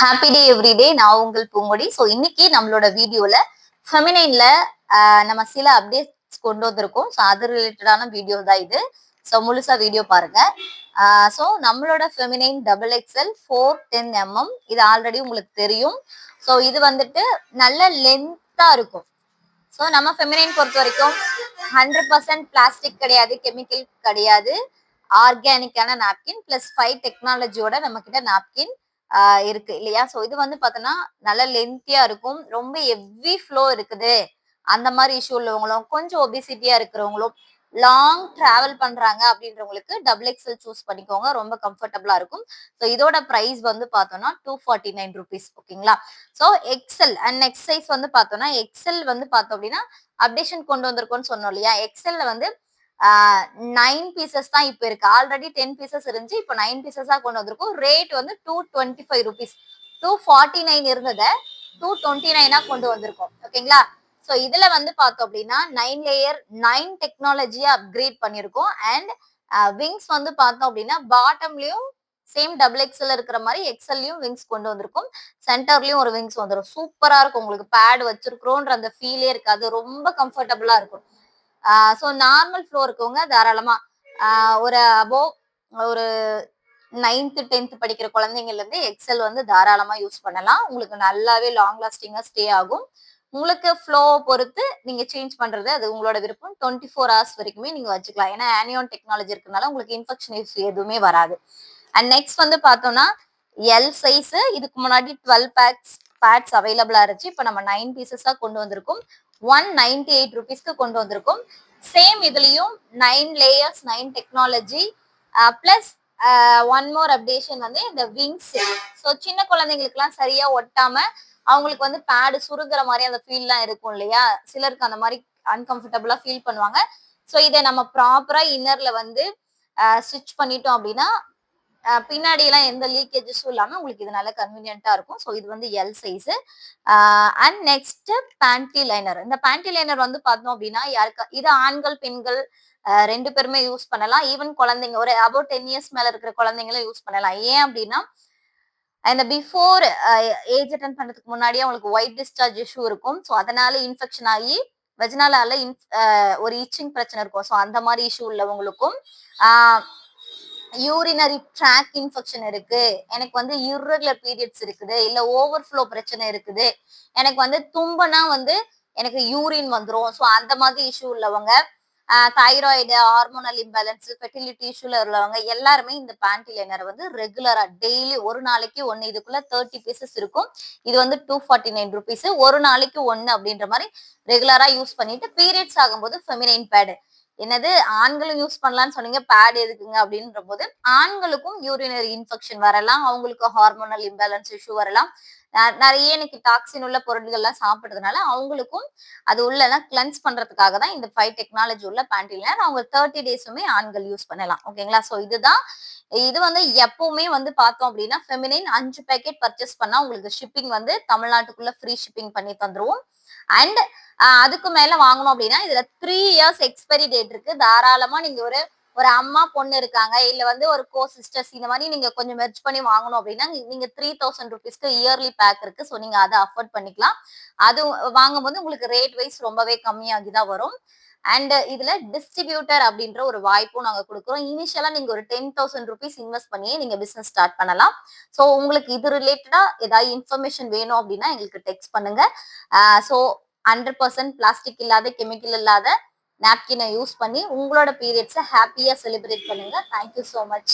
Happy day everyday. நான் உங்கள் பூங்கொடி. So இன்னைக்கு நம்மளோட வீடியோல ஃபெமினைன்ல நம்ம சில அப்டேட்ஸ் கொண்டு வந்திருக்கோம். ஸோ அது ரிலேட்டடான வீடியோ தான் இது. ஸோ முழுசா வீடியோ பாருங்க. ஸோ நம்மளோட ஃபெமினைன் டபுள் எக்ஸ்எல் 410mm இது ஆல்ரெடி உங்களுக்கு தெரியும். ஸோ இது வந்துட்டு நல்ல லென்த்தா இருக்கும். ஸோ நம்ம ஃபெமினைன் பொறுத்த வரைக்கும் 100% பிளாஸ்டிக் கிடையாது, கெமிக்கல் கிடையாது, ஆர்கானிக்கான நாப்கின் பிளஸ் 5 டெக்னாலஜியோட நம்ம கிட்ட நாப்கின் இருக்கு இல்லையா. ஸோ இது வந்து பார்த்தோன்னா நல்ல லென்த்தியா இருக்கும். ரொம்ப ஹெவி ஃப்ளோ இருக்குது அந்த மாதிரி இஷ்யூ உள்ளவங்களும், கொஞ்சம் ஒபிசிட்டியா இருக்கிறவங்களும், லாங் டிராவல் பண்றாங்க அப்படின்றவங்களுக்கு டபுள் எக்ஸ்எல் சூஸ் பண்ணிக்கோங்க. ரொம்ப கம்ஃபர்டபுளா இருக்கும். ஸோ இதோட பிரைஸ் வந்து பார்த்தோம்னா 249 rupees. ஓகேங்களா. So XL and next size வந்து பார்த்தோம்னா எக்ஸ்எல் வந்து பார்த்தோம் அப்படின்னா அப்டேஷன் கொண்டு வந்திருக்கோம்னு சொன்னோம் இல்லையா. எக்ஸ்எல்ல வந்து 9 பீசஸ் தான் இப்போ இருக்கு. ஆல்ரெடி 10 பீசஸ் இருந்துச்சு, இப்போ 9 பீசஸா கொண்டு வந்திருக்கோம். ரேட் வந்து 225 rupees. 249 இருந்ததை 229 கொண்டு வந்திருக்கோம். ஓகேங்களா. ஸோ இதுல வந்து பார்த்தோம் அப்படின்னா 9 லேயர் 9 டெக்னாலஜியா அப்கிரேட் பண்ணியிருக்கோம். அண்ட் விங்ஸ் வந்து பார்த்தோம் அப்படின்னா பாட்டம்லயும் சேம் டபுள் எக்ஸ்எல் இருக்கிற மாதிரி எக்ஸ்எல்லையும் விங்ஸ் கொண்டு வந்திருக்கும். சென்டர்லயும் ஒரு விங்ஸ் வந்துடும். சூப்பரா இருக்கும். உங்களுக்கு பேட் வச்சிருக்கிறோன்ற அந்த ஃபீலே இருக்காது. ரொம்ப கம்ஃபர்டபுளா இருக்கும். ஸோ நார்மல் ஃப்ளோ இருக்கவங்க தாராளமா ஒரு அபோவ் ஒரு 9th 10th படிக்கிற குழந்தைங்கள்ல இருந்து எக்ஸல் வந்து தாராளமா யூஸ் பண்ணலாம். உங்களுக்கு நல்லாவே லாங் லாஸ்டிங்கா ஸ்டே ஆகும். உங்களுக்கு ஃப்ளோ பொறுத்து நீங்க சேஞ்ச் பண்றது அது உங்களோட விருப்பம். 24 hours வரைக்குமே நீங்க வச்சுக்கலாம். ஏன்னா ஆனியான் டெக்னாலஜி இருக்கனால உங்களுக்கு இன்ஃபெக்ஷன் இஷ்யூ எதுவுமே வராது. அண்ட் நெக்ஸ்ட் வந்து பார்த்தோம்னா எல் சைஸ். இதுக்கு முன்னாடி 12 பேட்ஸ் அவைலபிளா இருந்துச்சு. இப்போ நம்ம 9 பீசஸா கொண்டு வந்திருக்கோம். 198 rupeesக்கு கொண்டு வந்திருக்கும். சேம் இதுலயும் 9 layers 9 technology plus one more updation வந்து இந்த விங்ஸ். ஸோ சின்ன குழந்தைங்களுக்கு எல்லாம் சரியா ஒட்டாம அவங்களுக்கு வந்து பேடு சுருங்குற மாதிரி அந்த ஃபீல்லாம் இருக்கும் இல்லையா. சிலருக்கு அந்த மாதிரி அன்கம்ஃபர்டபுளா ஃபீல் பண்ணுவாங்க. ஸோ இதை நம்ம ப்ராப்பரா இன்னர்ல வந்து ஸ்டிச் பண்ணிட்டோம் அப்படின்னா பின்னாடி எல்லாம் எந்த லீக்கேஜஸும் இல்லாம உங்களுக்கு இது நல்ல கன்வீனியன்ட்டா இருக்கும். ஸோ இது வந்து L size. And next bandy liner. இந்த பேண்டி லைனர் வந்து பார்த்தோம் அப்படின்னா யாருக்கு இது ஆண்கள் பெண்கள் ரெண்டு பேருமே யூஸ் பண்ணலாம். ஈவன் குழந்தைங்க ஒரு அபவுட் 10 years மேல இருக்கிற குழந்தைங்களும் யூஸ் பண்ணலாம். ஏன் அப்படின்னா இந்த பிஃபோர் ஏஜ் அட்டன் பண்றதுக்கு முன்னாடியே அவங்களுக்கு ஒயிட் டிஸ்சார்ஜ் இஷ்யூ இருக்கும். ஸோ அதனால இன்ஃபெக்ஷன் ஆகி வெஜினாலால ஒரு இச்சிங் பிரச்சனை இருக்கும். ஸோ அந்த மாதிரி இஷ்யூ உள்ளவங்களுக்கும் யூரினரி ட்ராக் இன்ஃபெக்ஷன் இருக்கு, எனக்கு வந்து இர்ரெகுலர் பீரியட்ஸ் இருக்குது, இல்ல ஓவர்ஃப்ளோ பிரச்சனை இருக்குது, எனக்கு வந்து தும்பனா வந்து எனக்கு யூரின் வந்துடும். ஸோ அந்த மாதிரி இஷ்யூ உள்ளவங்க, தைராய்டு, ஹார்மோனல் இம்பேலன்ஸ், ஃபெர்டிலிட்டி இஷ்யூல உள்ளவங்க எல்லாருமே இந்த பேண்டி லைனரை வந்து ரெகுலரா டெய்லி ஒரு நாளைக்கு ஒன்னு, இதுக்குள்ள 30 பீசஸ் இருக்கும். இது வந்து 249 rupees. ஒரு நாளைக்கு ஒன்னு அப்படின்ற மாதிரி ரெகுலரா யூஸ் பண்ணிட்டு பீரியட்ஸ் ஆகும்போது ஃபெமினைன் பேடு. என்னது ஆண்களும் யூஸ் பண்ணலாம்னு சொன்னீங்க, பேட் எதுக்குங்க அப்படின்ற போது ஆண்களுக்கும் யூரினரி இன்ஃபெக்ஷன் வரலாம், அவங்களுக்கு ஹார்மோனல் இம்பேலன்ஸ் இஷ்யூ வரலாம். நிறைய எனக்கு டாக்ஸின் உள்ள பொருட்கள்லாம் சாப்பிடுறதுனால அவங்களுக்கும் அது உள்ளெல்லாம் கிளென்ஸ் பண்றதுக்காக தான் இந்த 5 டெக்னாலஜி உள்ள பேண்டில அவங்க 30 டேஸுமே ஆண்கள் யூஸ் பண்ணலாம். ஓகேங்களா. ஸோ இதுதான் இது வந்து எப்பவுமே வந்து பார்த்தோம் அப்படின்னா ஃபெமினைன் 5 பேக்கெட் பர்ச்சேஸ் பண்ணா உங்களுக்கு ஷிப்பிங் வந்து தமிழ்நாட்டுக்குள்ள ஃப்ரீ ஷிப்பிங் பண்ணி தந்துருவோம். அண்ட் அதுக்கு மேல வாங்கணும் அப்படின்னா இதுல 3 years எக்ஸ்பைரி டேட் இருக்கு. தாராளமா நீங்க ஒரு அம்மா பொண்ணு இருக்காங்க, இல்ல வந்து ஒரு கோ சிஸ்டர்ஸ் இந்த மாதிரி நீங்க கொஞ்சம் மெர்ஜ் பண்ணி வாங்கணும் அப்படின்னா நீங்க 3000 rupeesக்கு இயர்லி பேக் இருக்கு. ஸோ நீங்க அதை அஃபோர்ட் பண்ணிக்கலாம். அது வாங்கும்போது உங்களுக்கு ரேட் வைஸ் ரொம்பவே கம்மியாகி தான் வரும். அண்ட் இதுல டிஸ்ட்ரிபியூட்டர் அப்படின்ற ஒரு வாய்ப்பும் நாங்க கொடுக்குறோம். இனிஷியலா நீங்க ஒரு 10,000 rupees இன்வெஸ்ட் பண்ணியே நீங்க பிசினஸ் ஸ்டார்ட் பண்ணலாம். ஸோ உங்களுக்கு இது ரிலேட்டடா ஏதாவது இன்ஃபர்மேஷன் வேணும் அப்படின்னா எங்களுக்கு டெக்ஸ்ட் பண்ணுங்க. ஸோ 100% பிளாஸ்டிக் இல்லாத கெமிக்கல் இல்லாத நாப்கினை யூஸ் பண்ணி உங்களோட பீரியட்ஸை ஹாப்பியா செலிப்ரேட் பண்ணுங்க. Thank you so much.